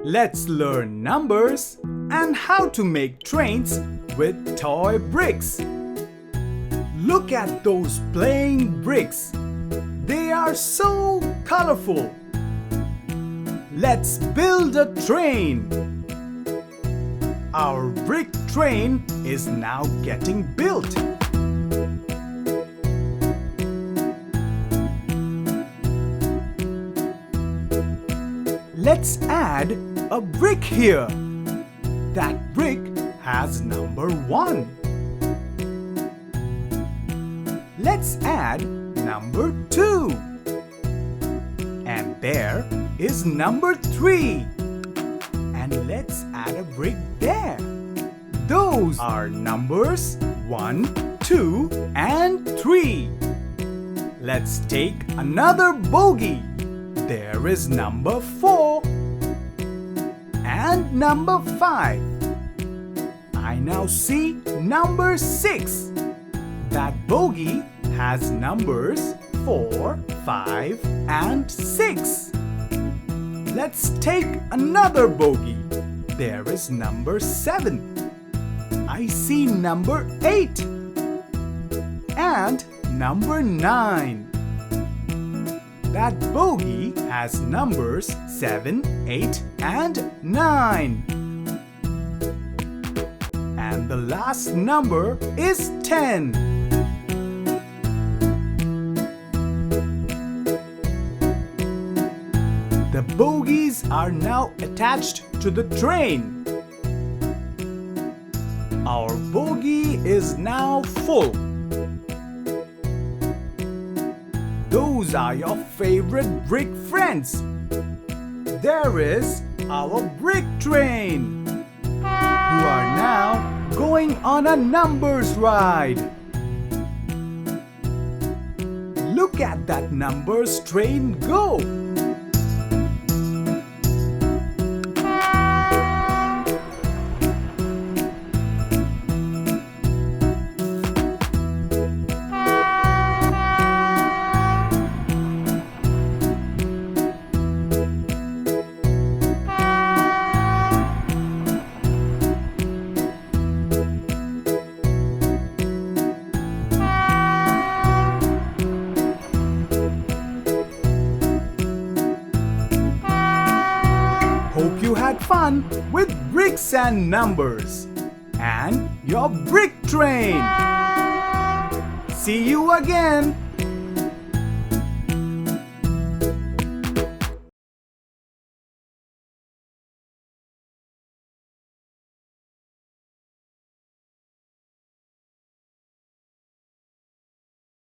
Let's learn numbers and how to make trains with toy bricks. Look at those playing bricks. They are so colorful. Let's build a train. Our brick train is now getting built. Let's add a brick here. That brick has number 1. Let's add number 2. And there is number 3. And let's add a brick there. Those are numbers 1, 2, and 3. Let's take another bogey. There is number 4 and number 5. I now see number 6. That bogey has numbers 4, 5, and 6. Let's take another bogey. There is number 7. I see number 8 and number 9. That bogey has numbers 7, 8, and 9. And the last number is 10. The bogies are now attached to the train. Our bogey is now full. Those are your favorite brick friends. There is our brick train, who are now going on a numbers ride. Look at that numbers train go. Hope you had fun with bricks and numbers and your brick train. See you again.